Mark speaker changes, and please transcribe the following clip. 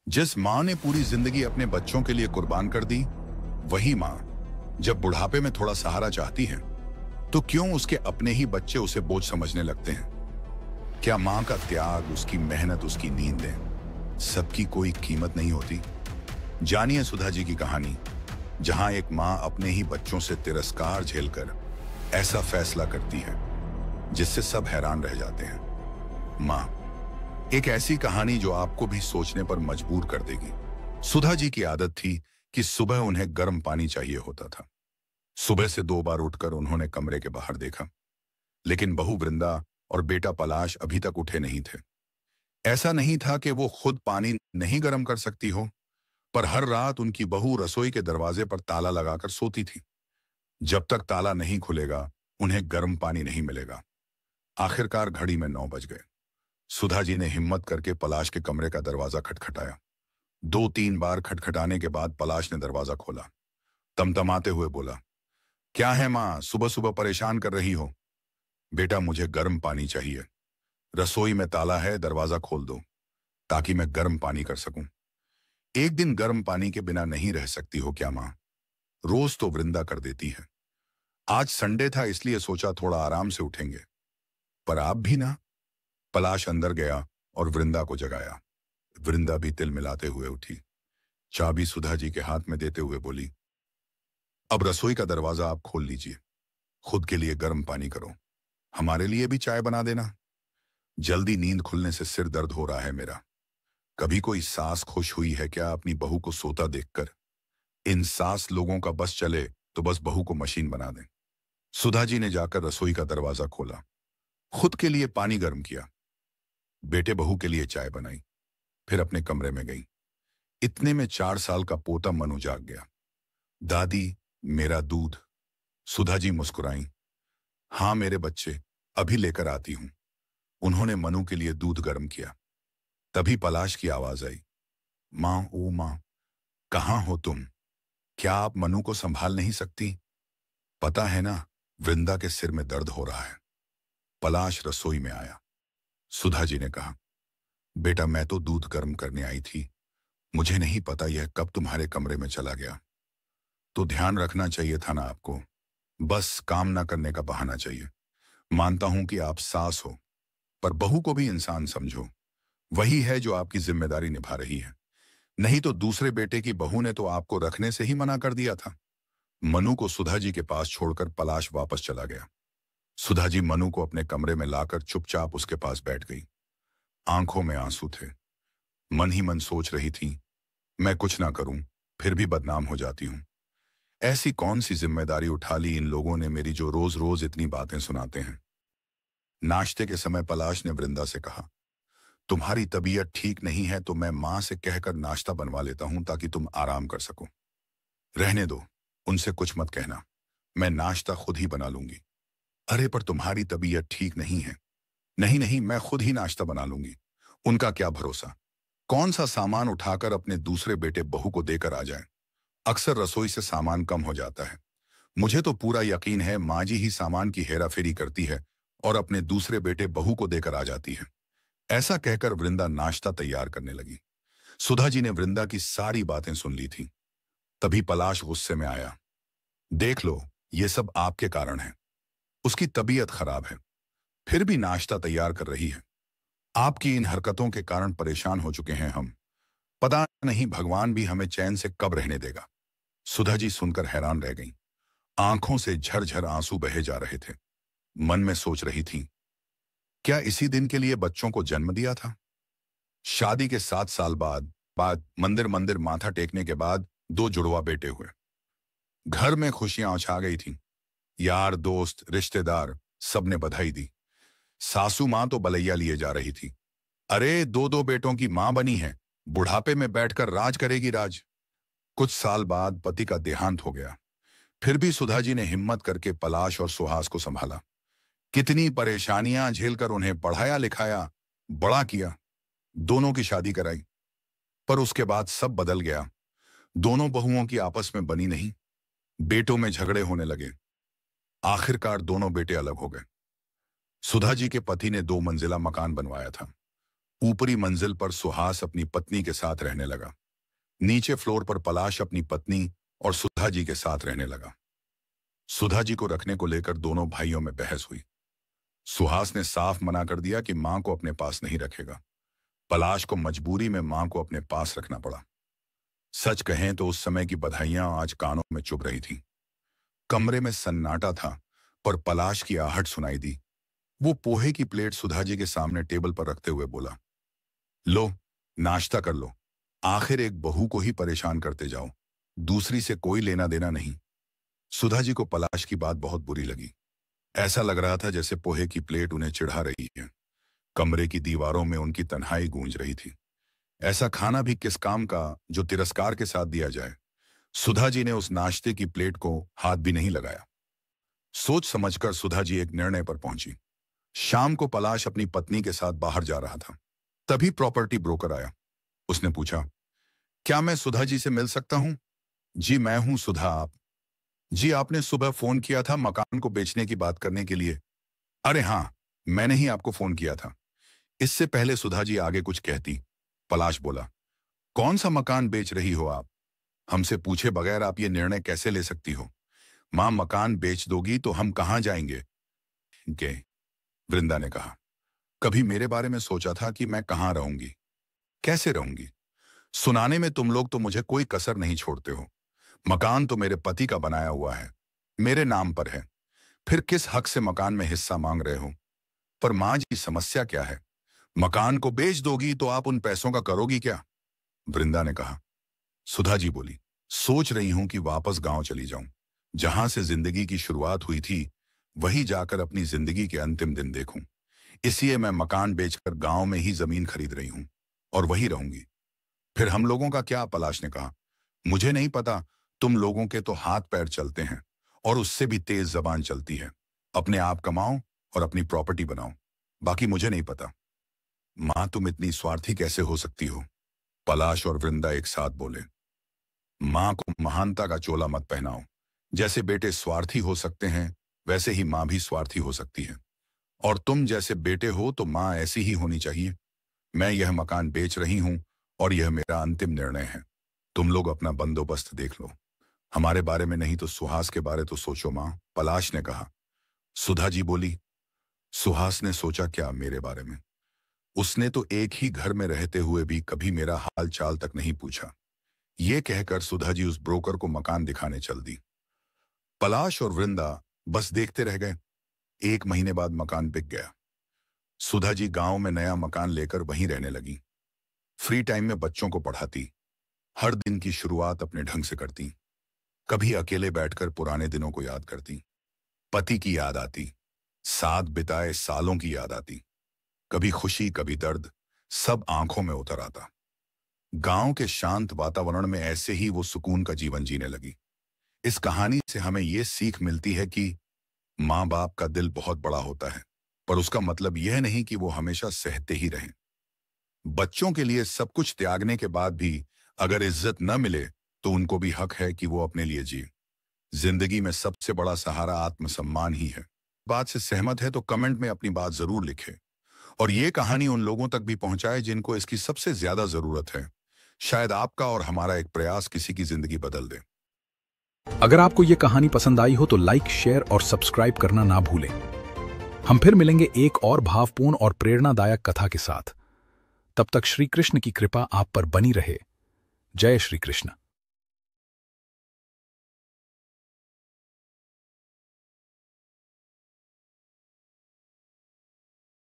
Speaker 1: जिस माँ ने पूरी जिंदगी अपने बच्चों के लिए कुर्बान कर दी, वही माँ जब बुढ़ापे में थोड़ा सहारा चाहती है, तो क्यों उसके अपने ही बच्चे उसे बोझ समझने लगते हैं? क्या माँ का त्याग, उसकी मेहनत, उसकी नींदें, सबकी कोई कीमत नहीं होती? जानिए सुधा जी की कहानी, जहां एक माँ अपने ही बच्चों से तिरस्कार झेलकर ऐसा फैसला करती है जिससे सब हैरान रह जाते हैं। माँ, एक ऐसी कहानी जो आपको भी सोचने पर मजबूर कर देगी। सुधा जी की आदत थी कि सुबह उन्हें गर्म पानी चाहिए होता था। सुबह से 2 बार उठकर उन्होंने कमरे के बाहर देखा, लेकिन बहू वृंदा और बेटा पलाश अभी तक उठे नहीं थे। ऐसा नहीं था कि वो खुद पानी नहीं गर्म कर सकती हो, पर हर रात उनकी बहू रसोई के दरवाजे पर ताला लगाकर सोती थी। जब तक ताला नहीं खुलेगा, उन्हें गर्म पानी नहीं मिलेगा। आखिरकार घड़ी में 9 बज गए। सुधा जी ने हिम्मत करके पलाश के कमरे का दरवाजा खटखटाया। 2-3 बार खटखटाने के बाद पलाश ने दरवाजा खोला। तमतमाते हुए बोला, क्या है माँ, सुबह सुबह परेशान कर रही हो? बेटा, मुझे गर्म पानी चाहिए। रसोई में ताला है, दरवाजा खोल दो ताकि मैं गर्म पानी कर सकूं। एक दिन गर्म पानी के बिना नहीं रह सकती हो क्या माँ? रोज तो वृंदा कर देती है। आज संडे था इसलिए सोचा थोड़ा आराम से उठेंगे। पर आप भी ना। पलाश अंदर गया और वृंदा को जगाया। वृंदा भी तिल मिलाते हुए उठी। चाबी सुधा जी के हाथ में देते हुए बोली, अब रसोई का दरवाजा आप खोल लीजिए। खुद के लिए गर्म पानी करो, हमारे लिए भी चाय बना देना। जल्दी, नींद खुलने से सिर दर्द हो रहा है मेरा। कभी कोई सास खुश हुई है क्या अपनी बहू को सोता देखकर? इन सास लोगों का बस चले तो बस बहू को मशीन बना दें। सुधा जी ने जाकर रसोई का दरवाजा खोला, खुद के लिए पानी गर्म किया, बेटे बहू के लिए चाय बनाई, फिर अपने कमरे में गई। इतने में 4 साल का पोता मनु जाग गया। दादी, मेरा दूध। सुधा जी मुस्कुराई। हाँ मेरे बच्चे, अभी लेकर आती हूं। उन्होंने मनु के लिए दूध गर्म किया। तभी पलाश की आवाज आई, माँ, ओ माँ, कहाँ हो तुम? क्या आप मनु को संभाल नहीं सकती? पता है ना, वृंदा के सिर में दर्द हो रहा है। पलाश रसोई में आया। सुधा जी ने कहा, बेटा, मैं तो दूध गर्म करने आई थी, मुझे नहीं पता यह कब तुम्हारे कमरे में चला गया। तो ध्यान रखना चाहिए था ना आपको। बस काम ना करने का बहाना चाहिए। मानता हूं कि आप सास हो, पर बहू को भी इंसान समझो। वही है जो आपकी जिम्मेदारी निभा रही है। नहीं तो दूसरे बेटे की बहू ने तो आपको रखने से ही मना कर दिया था। मनु को सुधा जी के पास छोड़कर पलाश वापस चला गया। सुधा जी मनु को अपने कमरे में लाकर चुपचाप उसके पास बैठ गई। आंखों में आंसू थे। मन ही मन सोच रही थी, मैं कुछ ना करूं फिर भी बदनाम हो जाती हूं। ऐसी कौन सी जिम्मेदारी उठा ली इन लोगों ने मेरी, जो रोज रोज इतनी बातें सुनाते हैं। नाश्ते के समय पलाश ने वृंदा से कहा, तुम्हारी तबीयत ठीक नहीं है तो मैं मां से कहकर नाश्ता बनवा लेता हूं ताकि तुम आराम कर सको। रहने दो, उनसे कुछ मत कहना, मैं नाश्ता खुद ही बना लूंगी। अरे पर तुम्हारी तबीयत ठीक नहीं है। नहीं नहीं, मैं खुद ही नाश्ता बना लूंगी। उनका क्या भरोसा, कौन सा सामान उठाकर अपने दूसरे बेटे बहू को देकर आ जाए। अक्सर रसोई से सामान कम हो जाता है। मुझे तो पूरा यकीन है माँ जी ही सामान की हेराफेरी करती है और अपने दूसरे बेटे बहू को देकर आ जाती है। ऐसा कहकर वृंदा नाश्ता तैयार करने लगी। सुधा जी ने वृंदा की सारी बातें सुन ली थी। तभी पलाश गुस्से में आया। देख लो, ये सब आपके कारण है। उसकी तबीयत खराब है, फिर भी नाश्ता तैयार कर रही है। आपकी इन हरकतों के कारण परेशान हो चुके हैं हम। पता नहीं भगवान भी हमें चैन से कब रहने देगा। सुधा जी सुनकर हैरान रह गईं। आंखों से झरझर आंसू बहे जा रहे थे। मन में सोच रही थी, क्या इसी दिन के लिए बच्चों को जन्म दिया था? शादी के 7 साल बाद मंदिर मंदिर माथा टेकने के बाद 2 जुड़वा बेटे हुए। घर में खुशियां छा गई थी। यार दोस्त रिश्तेदार सबने बधाई दी। सासू मां तो बलैया लिए जा रही थी। अरे, 2 बेटों की मां बनी है, बुढ़ापे में बैठकर राज करेगी राज। कुछ साल बाद पति का देहांत हो गया। फिर भी सुधा जी ने हिम्मत करके पलाश और सुहास को संभाला। कितनी परेशानियां झेलकर उन्हें पढ़ाया लिखाया, बड़ा किया, दोनों की शादी कराई। पर उसके बाद सब बदल गया। दोनों बहुओं की आपस में बनी नहीं, बेटों में झगड़े होने लगे। आखिरकार दोनों बेटे अलग हो गए। सुधा जी के पति ने 2 मंजिला मकान बनवाया था। ऊपरी मंजिल पर सुहास अपनी पत्नी के साथ रहने लगा। नीचे फ्लोर पर पलाश अपनी पत्नी और सुधा जी के साथ रहने लगा। सुधा जी को रखने को लेकर दोनों भाइयों में बहस हुई। सुहास ने साफ मना कर दिया कि मां को अपने पास नहीं रखेगा। पलाश को मजबूरी में मां को अपने पास रखना पड़ा। सच कहें तो उस समय की बधाइयां आज कानों में चुभ रही थीं। कमरे में सन्नाटा था, पर पलाश की आहट सुनाई दी। वो पोहे की प्लेट सुधा जी के सामने टेबल पर रखते हुए बोला, लो, नाश्ता कर लो। आखिर एक बहू को ही परेशान करते जाओ, दूसरी से कोई लेना देना नहीं। सुधा जी को पलाश की बात बहुत बुरी लगी। ऐसा लग रहा था जैसे पोहे की प्लेट उन्हें चिढ़ा रही है। कमरे की दीवारों में उनकी तन्हाई गूंज रही थी। ऐसा खाना भी किस काम का जो तिरस्कार के साथ दिया जाए। सुधा जी ने उस नाश्ते की प्लेट को हाथ भी नहीं लगाया। सोच समझकर सुधा जी एक निर्णय पर पहुंची। शाम को पलाश अपनी पत्नी के साथ बाहर जा रहा था। तभी प्रॉपर्टी ब्रोकर आया। उसने पूछा, क्या मैं सुधा जी से मिल सकता हूं? जी मैं हूं सुधा, आप? जी आपने सुबह फोन किया था मकान को बेचने की बात करने के लिए। अरे हां, मैंने ही आपको फोन किया था। इससे पहले सुधा जी आगे कुछ कहती, पलाश बोला, कौन सा मकान बेच रही हो आप? हमसे पूछे बगैर आप ये निर्णय कैसे ले सकती हो? मां मकान बेच दोगी तो हम कहां जाएंगे? गए, वृंदा ने कहा। कभी मेरे बारे में सोचा था कि मैं कहां रहूंगी, कैसे रहूंगी? सुनाने में तुम लोग तो मुझे कोई कसर नहीं छोड़ते हो। मकान तो मेरे पति का बनाया हुआ है, मेरे नाम पर है। फिर किस हक से मकान में हिस्सा मांग रहे हो? पर मां जी, समस्या क्या है? मकान को बेच दोगी तो आप उन पैसों का करोगी क्या? वृंदा ने कहा। सुधा जी बोली, सोच रही हूं कि वापस गांव चली जाऊं। जहां से जिंदगी की शुरुआत हुई थी, वहीं जाकर अपनी जिंदगी के अंतिम दिन देखूं। इसलिए मैं मकान बेचकर गांव में ही जमीन खरीद रही हूं और वहीं रहूंगी। फिर हम लोगों का क्या? पलाश ने कहा। मुझे नहीं पता, तुम लोगों के तो हाथ पैर चलते हैं और उससे भी तेज जबान चलती है। अपने आप कमाओ और अपनी प्रॉपर्टी बनाओ, बाकी मुझे नहीं पता। मां, तुम इतनी स्वार्थी कैसे हो सकती हो? पलाश और वृंदा एक साथ बोले। मां को महानता का चोला मत पहनाओ। जैसे बेटे स्वार्थी हो सकते हैं, वैसे ही मां भी स्वार्थी हो सकती है। और तुम जैसे बेटे हो तो मां ऐसी ही होनी चाहिए। मैं यह मकान बेच रही हूं और यह मेरा अंतिम निर्णय है। तुम लोग अपना बंदोबस्त देख लो। हमारे बारे में नहीं तो सुहास के बारे तो सोचो मां, पलाश ने कहा। सुधा जी बोली, सुहास ने सोचा क्या मेरे बारे में? उसने तो एक ही घर में रहते हुए भी कभी मेरा हाल चाल तक नहीं पूछा। ये कहकर सुधा जी उस ब्रोकर को मकान दिखाने चल दी। पलाश और वृंदा बस देखते रह गए। 1 महीने बाद मकान बिक गया। सुधा जी गांव में नया मकान लेकर वहीं रहने लगी। फ्री टाइम में बच्चों को पढ़ाती, हर दिन की शुरुआत अपने ढंग से करती। कभी अकेले बैठकर पुराने दिनों को याद करती। पति की याद आती, साथ बिताए सालों की याद आती। कभी खुशी, कभी दर्द, सब आंखों में उतर आता। गांव के शांत वातावरण में ऐसे ही वो सुकून का जीवन जीने लगी। इस कहानी से हमें ये सीख मिलती है कि माँ बाप का दिल बहुत बड़ा होता है, पर उसका मतलब यह नहीं कि वो हमेशा सहते ही रहें। बच्चों के लिए सब कुछ त्यागने के बाद भी अगर इज्जत न मिले तो उनको भी हक है कि वो अपने लिए जिए। जिंदगी में सबसे बड़ा सहारा आत्मसम्मान ही है। बात से सहमत है तो कमेंट में अपनी बात जरूर लिखें और ये कहानी उन लोगों तक भी पहुंचाए जिनको इसकी सबसे ज्यादा जरूरत है। शायद आपका और हमारा एक प्रयास किसी की जिंदगी बदल दे।
Speaker 2: अगर आपको ये कहानी पसंद आई हो तो लाइक, शेयर और सब्सक्राइब करना ना भूलें। हम फिर मिलेंगे एक और भावपूर्ण और प्रेरणादायक कथा के साथ। तब तक श्री कृष्ण की कृपा आप पर बनी रहे। जय श्री कृष्ण।